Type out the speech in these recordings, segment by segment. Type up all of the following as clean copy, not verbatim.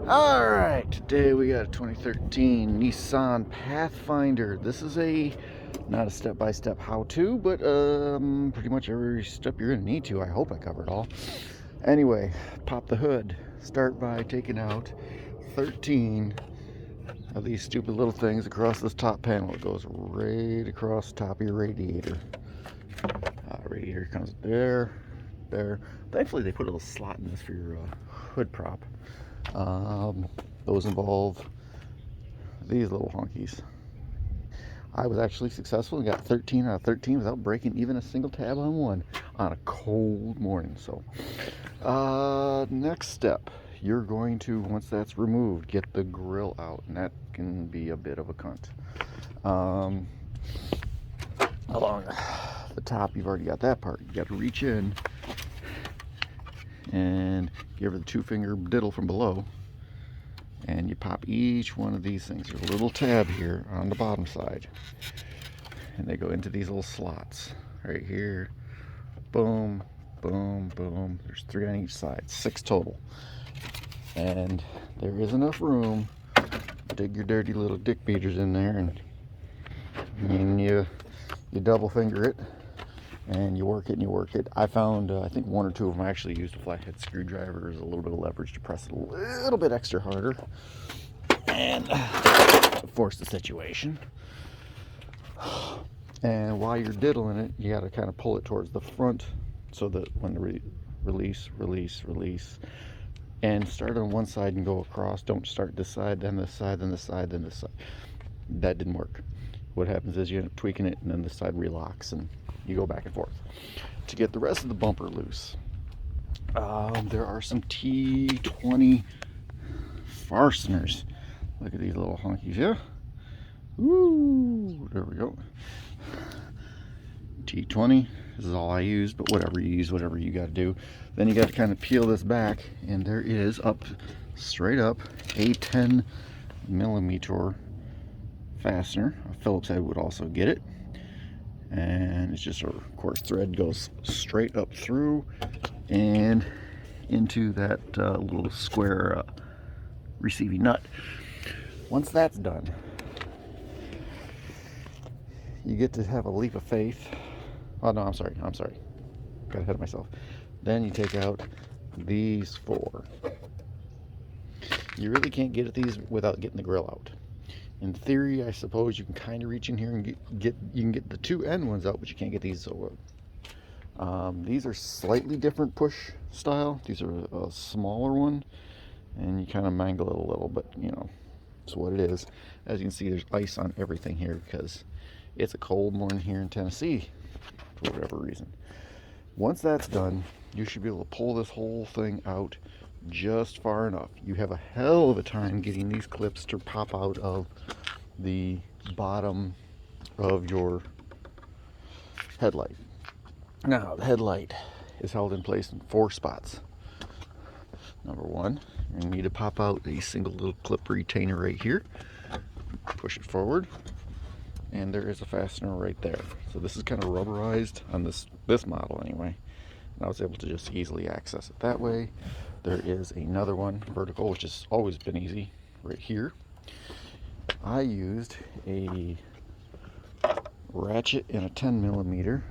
Alright, today we got a 2013 Nissan Pathfinder. This is not a step-by-step how-to, but pretty much every step you're going to need to. I hope I covered all. Anyway, pop the hood. Start by taking out 13 of these stupid little things across this top panel. It goes right across the top of your radiator. Radiator comes there. Thankfully they put a little slot in this for your hood prop. Those involve these little honkies. I was actually successful and got 13 out of 13 without breaking even a single tab on one on a cold morning. So next step, you're going to, once that's removed, get the grill out, and that can be a bit of a cunt. Along the top, you've already got that part. You got to reach in and give her the 2-finger diddle from below, and you pop each one of these things. There's a little tab here on the bottom side, and they go into these little slots right here. Boom, boom, boom. There's 3 on each side, 6 total, and there is enough room to dig your dirty little dick beaters in there, and you double finger it, and you work it and you work it. I found, I think 1 or 2 of them actually used a flathead screwdriver as a little bit of leverage to press it a little bit extra harder and force the situation. And while you're diddling it, you got to kind of pull it towards the front so that when the release, and start on one side and go across. Don't start this side, then this side, then this side, then this side. That didn't work. What happens is you end up tweaking it, and then this side relocks, and you go back and forth. To get the rest of the bumper loose, there are some T20 fasteners. Look at these little honkies, yeah? Woo! There we go. T20, this is all I use, but whatever you use, whatever you got to do. Then you got to kind of peel this back, and there is straight up a 10mm fastener. A Phillips head would also get it, and it's just, of course, thread goes straight up through and into that little square receiving nut. Once that's done, you get to have a leap of faith. Oh no, I'm sorry, got ahead of myself. Then you take out these 4. You really can't get at these without getting the grill out. In theory, I suppose you can kind of reach in here and you can get the 2 end ones out, but you can't get these so these are slightly different push style. These are a smaller one, and you kind of mangle it a little, but you know, it's what it is. As you can see, there's ice on everything here because it's a cold morning here in Tennessee for whatever reason. Once that's done, you should be able to pull this whole thing out just far enough. You have a hell of a time getting these clips to pop out of the bottom of your headlight. Now, the headlight is held in place in 4 spots. Number 1, you're going to need to pop out a single little clip retainer right here. Push it forward, and there is a fastener right there. So this is kind of rubberized on this model anyway, and I was able to just easily access it that way. There is another one vertical, which has always been easy, right here. I used a ratchet and a 10mm.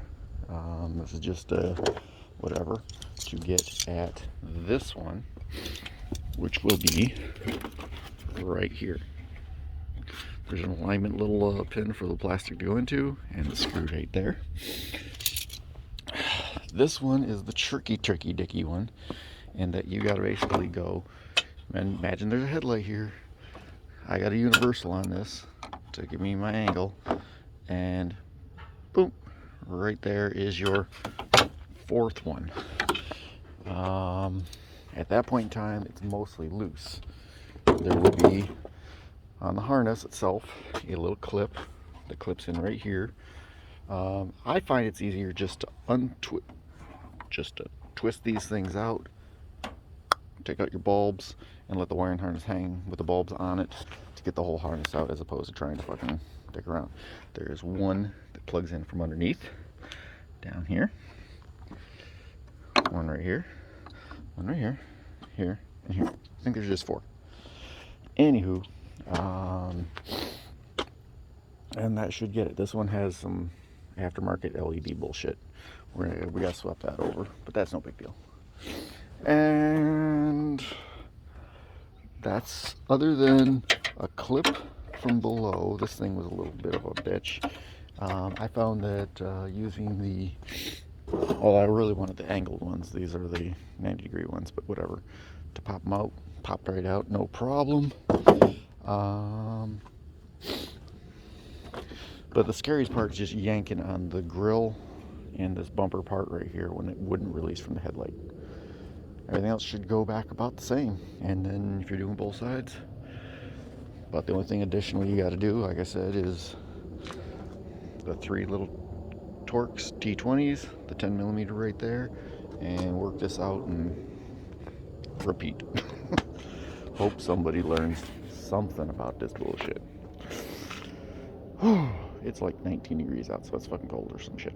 This is just whatever to get at this one, which will be right here. There's an alignment little pin for the plastic to go into, and the screw right there. This one is the tricky dicky one, and that you got to basically go, and imagine there's a headlight here. I got a universal on this to give me my angle, and boom, right there is your 4th one. At that point in time, it's mostly loose. There will be on the harness itself a little clip that clips in right here. I find it's easier just to twist these things out, take out your bulbs, and let the wiring harness hang with the bulbs on it to get the whole harness out, as opposed to trying to fucking dig around. There's one that plugs in from underneath down here, one right here, one right here, here, and here. I think there's just 4. Anywho, and that should get it. This one has some aftermarket LED bullshit. We gotta swap that over, but that's no big deal. And that's, other than a clip from below, this thing was a little bit of a bitch. I found that using the, well, I really wanted the angled ones. These are the 90-degree ones, but whatever. To pop them out, popped right out, no problem. But the scariest part is just yanking on the grill and this bumper part right here when it wouldn't release from the headlight. Everything else should go back about the same. And then if you're doing both sides, but the only thing additional you got to do, like I said, is the 3 little torx T20s, the 10mm right there, and work this out and repeat. Hope somebody learns something about this bullshit. It's like 19 degrees out, so it's fucking cold or some shit.